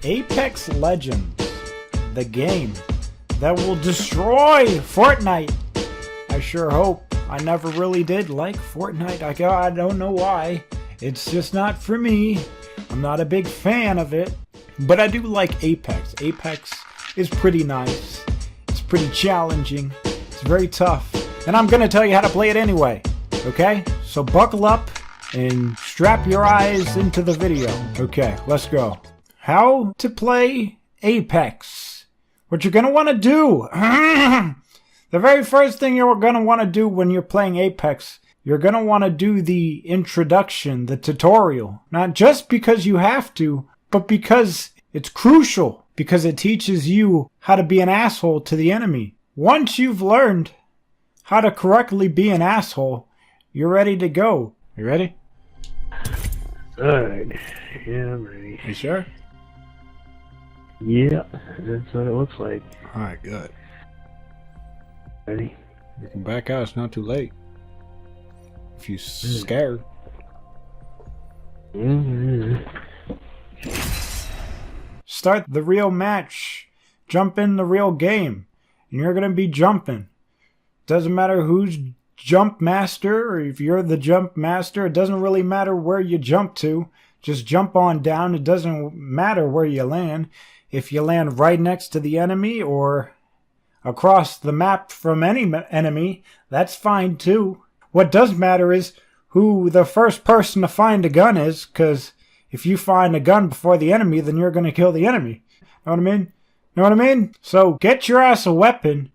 Apex Legends, the game that will destroy Fortnite. I sure hope. I never really did like Fortnite. I don't know why. It's just not for me. I'm not a big fan of it. But I do like Apex. Apex is pretty nice. It's pretty challenging. It's very tough. And I'm going to tell you how to play it anyway. Okay? So buckle up and strap your eyes into the video. Okay, let's go. How to play Apex. What you're going to want to do. The very first thing you're going to want to do when you're playing Apex, you're going to want to do the introduction, the tutorial. Not just because you have to, but because it's crucial. Because it teaches you how to be an asshole to the enemy. Once you've learned how to correctly be an asshole, you're ready to go. You ready? Alright. Yeah, I'm ready. You sure? Yeah, that's what it looks like. Alright, good. Ready? You can back out, it's not too late. If you're scared. Start the real match. Jump in the real game. And you're going to be jumping. Doesn't matter who's jump master or if you're the jump master. It doesn't really matter where you jump to. Just jump on down. It doesn't matter where you land. If you land right next to the enemy or across the map from any enemy, that's fine too. What does matter is who the first person to find a gun is, because if you find a gun before the enemy, then you're going to kill the enemy. Know what I mean? Know what I mean? So get your ass a weapon.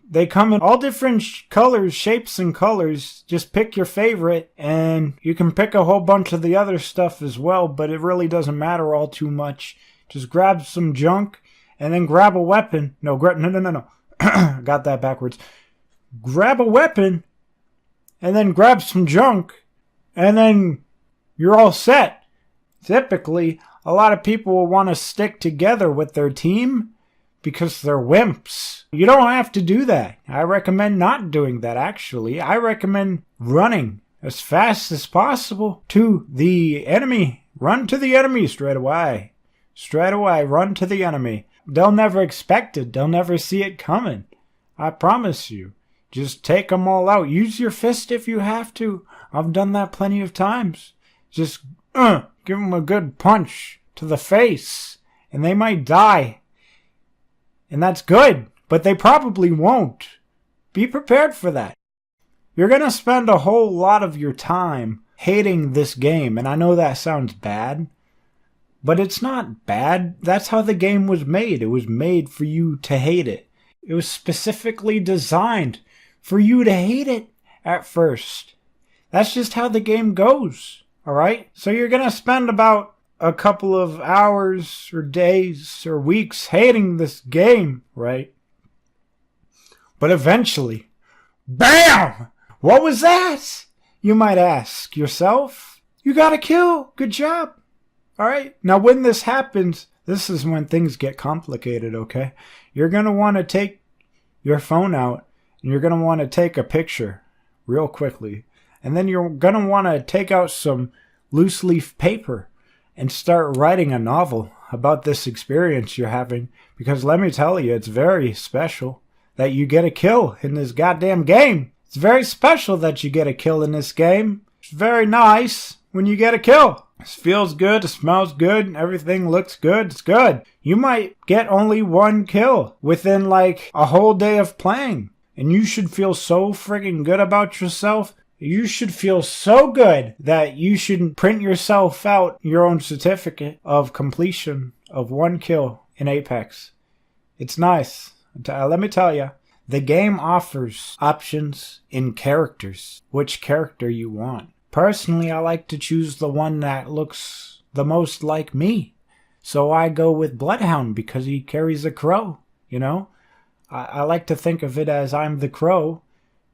They come in all different colors, shapes, and colors. Just pick your favorite, and you can pick a whole bunch of the other stuff as well, but it really doesn't matter all too much. Just grab some junk, and then grab a weapon. No. Got that backwards. Grab a weapon, and then grab some junk, and then you're all set. Typically, a lot of people will want to stick together with their team because they're wimps. You don't have to do that. I recommend not doing that, actually. I recommend running as fast as possible to the enemy. Run to the enemy straight away. Straight away, run to the enemy. They'll never expect it. They'll never see it coming. I promise you. Just take them all out. Use your fist if you have to. I've done that plenty of times. Just give them a good punch to the face. And they might die. And that's good. But they probably won't. Be prepared for that. You're going to spend a whole lot of your time hating this game. And I know that sounds bad. But it's not bad. That's how the game was made. It was made for you to hate it. It was specifically designed for you to hate it at first. That's just how the game goes. Alright? So you're going to spend about a couple of hours or days or weeks hating this game, right? But eventually, BAM! What was that? You might ask yourself. You got a kill. Good job. Alright, now when this happens, this is when things get complicated, okay? You're going to want to take your phone out, and you're going to want to take a picture real quickly. And then you're going to want to take out some loose leaf paper and start writing a novel about this experience you're having. Because let me tell you, it's very special that you get a kill in this goddamn game. It's very special that you get a kill in this game. It's very nice when you get a kill. It feels good, it smells good, everything looks good, it's good. You might get only one kill within like a whole day of playing. And you should feel so friggin' good about yourself. You should feel so good that you should print yourself out your own certificate of completion of one kill in Apex. It's nice. Let me tell you, the game offers options in characters, which character you want. Personally, I like to choose the one that looks the most like me. So I go with Bloodhound because he carries a crow, you know? I like to think of it as I'm the crow,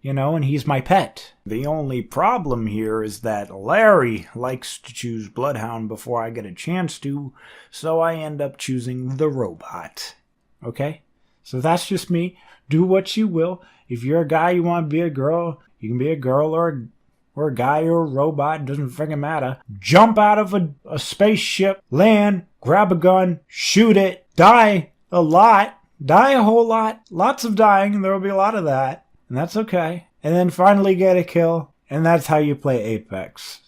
you know, and he's my pet. The only problem here is that Larry likes to choose Bloodhound before I get a chance to, so I end up choosing the robot. Okay? So that's just me. Do what you will. If you're a guy, you want to be a girl, you can be a girl or or a guy or a robot, doesn't freaking matter, jump out of a spaceship, land, grab a gun, shoot it, die a lot, die a whole lot, lots of dying, there will be a lot of that, and that's okay. And then finally get a kill, and that's how you play Apex.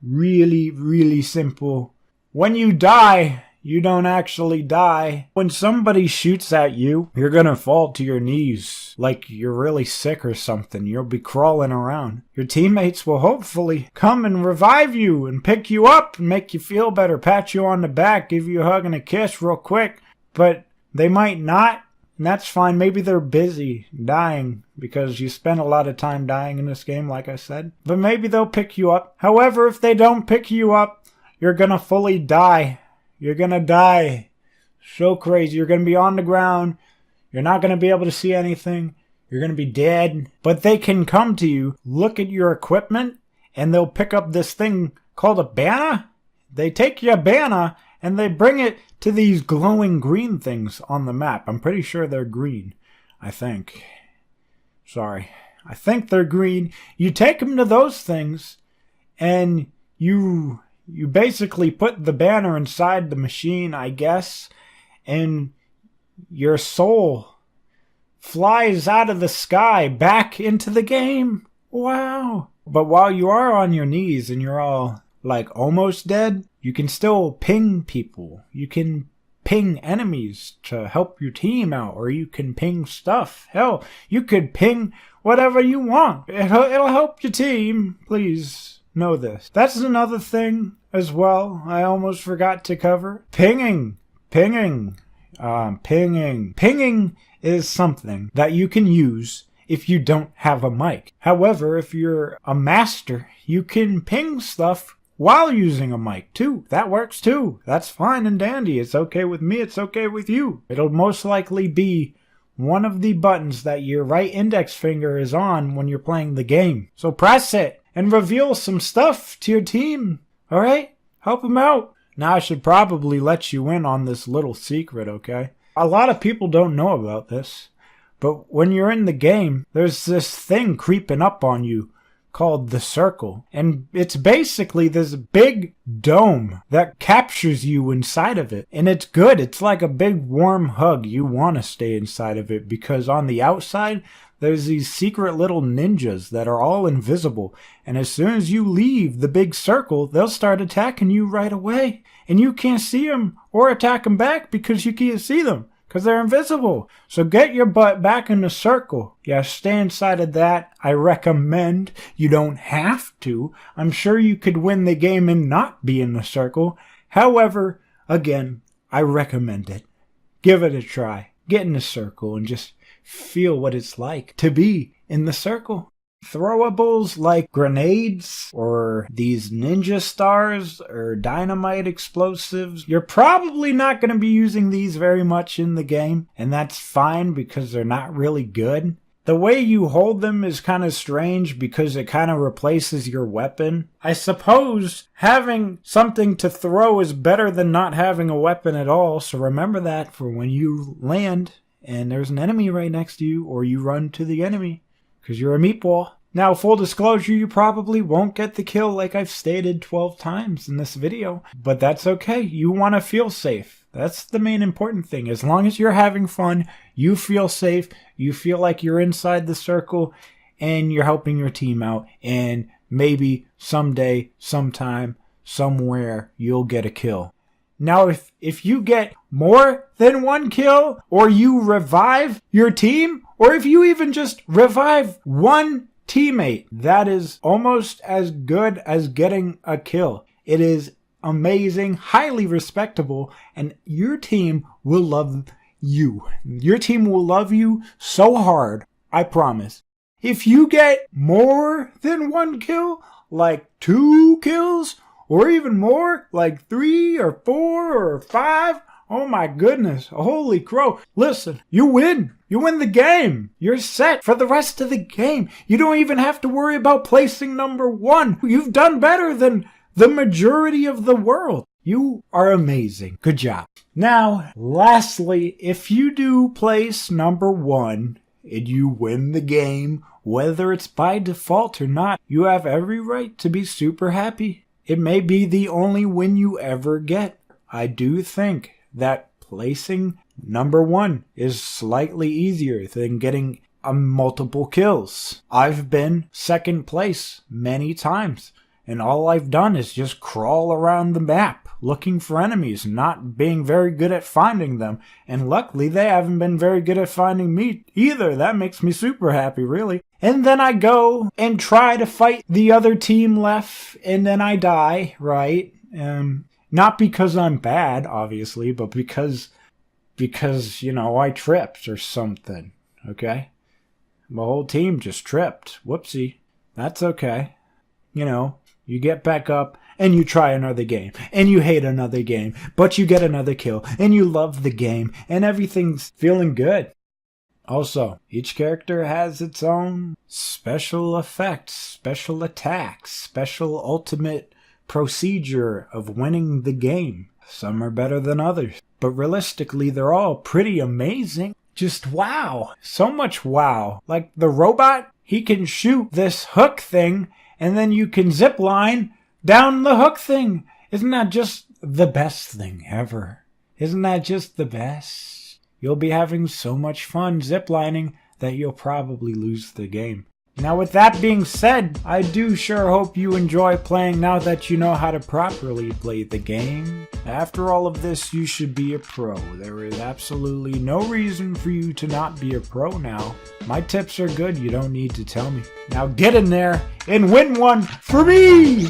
Really, really simple. When you die, you don't actually die. When somebody shoots at you, you're gonna fall to your knees like you're really sick or something. You'll be crawling around. Your teammates will hopefully come and revive you and pick you up and make you feel better, pat you on the back, give you a hug and a kiss real quick. But they might not, and that's fine. Maybe they're busy dying because you spend a lot of time dying in this game, like I said. But maybe they'll pick you up. However, if they don't pick you up, you're gonna fully die. You're gonna die. So crazy. You're gonna be on the ground. You're not gonna be able to see anything. You're gonna be dead. But they can come to you, look at your equipment, and they'll pick up this thing called a banner. They take your banner and they bring it to these glowing green things on the map. I'm pretty sure they're green. I think. Sorry. I think they're green. You take them to those things and you basically put the banner inside the machine, I guess, and your soul flies out of the sky back into the game. Wow. But while you are on your knees and you're all like almost dead, you can still ping people. You can ping enemies to help your team out, or you can ping stuff. Hell, you could ping whatever you want. It'll help your team. Please know this. That's another thing as well I almost forgot to cover. Pinging. Pinging is something that you can use if you don't have a mic. However, if you're a master, you can ping stuff while using a mic too. That works too. That's fine and dandy. It's okay with me. It's okay with you. It'll most likely be one of the buttons that your right index finger is on when you're playing the game. So press it and reveal some stuff to your team. Alright? Help them out. Now I should probably let you in on this little secret, okay? A lot of people don't know about this, but when you're in the game, there's this thing creeping up on you called the circle. And it's basically this big dome that captures you inside of it. And it's good. It's like a big warm hug. You want to stay inside of it because on the outside, there's these secret little ninjas that are all invisible. And as soon as you leave the big circle, they'll start attacking you right away. And you can't see them or attack them back because you can't see them because they're invisible. So get your butt back in the circle. Yeah, stay inside of that. I recommend. You don't have to. I'm sure you could win the game and not be in the circle. However, again, I recommend it. Give it a try. Get in the circle and just feel what it's like to be in the circle. Throwables like grenades or these ninja stars or dynamite explosives, you're probably not going to be using these very much in the game, and that's fine because they're not really good. The way you hold them is kind of strange because it kind of replaces your weapon. I suppose having something to throw is better than not having a weapon at all, so remember that for when you land and there's an enemy right next to you, or you run to the enemy because you're a meatball. Now, full disclosure, you probably won't get the kill like I've stated 12 times in this video, but that's okay. You want to feel safe. That's the main important thing. As long as you're having fun, you feel safe, you feel like you're inside the circle, and you're helping your team out, and maybe someday, sometime, somewhere, you'll get a kill. Now, if you get more than one kill, or you revive your team, or if you even just revive one teammate, that is almost as good as getting a kill. It is amazing, highly respectable, and your team will love you. Your team will love you so hard, I promise. If you get more than one kill, like 2 kills, or even more, like 3 or 4 or 5, oh my goodness, holy crow. Listen, you win. You win the game. You're set for the rest of the game. You don't even have to worry about placing number 1. You've done better than the majority of the world. You are amazing. Good job. Now, lastly, if you do place number 1 and you win the game, whether it's by default or not, you have every right to be super happy. It may be the only win you ever get. I do think that placing number 1 is slightly easier than getting multiple kills. I've been second place many times, and all I've done is just crawl around the map looking for enemies, not being very good at finding them. And luckily they haven't been very good at finding me either. That makes me super happy, really. And then I go and try to fight the other team left, and then I die, right? Not because I'm bad, obviously, but because, you know, I tripped or something, okay? My whole team just tripped. Whoopsie. That's okay. You know, you get back up and you try another game and you hate another game, but you get another kill and you love the game and everything's feeling good. Also, each character has its own special effects, special attacks, special ultimate procedure of winning the game. Some are better than others, but realistically, they're all pretty amazing. Just wow. So much wow. Like the robot, he can shoot this hook thing, and then you can zip line down the hook thing. Isn't that just the best thing ever? Isn't that just the best? You'll be having so much fun ziplining that you'll probably lose the game. Now, with that being said, I do sure hope you enjoy playing now that you know how to properly play the game. After all of this, you should be a pro. There is absolutely no reason for you to not be a pro now. My tips are good, you don't need to tell me. Now get in there and win one for me!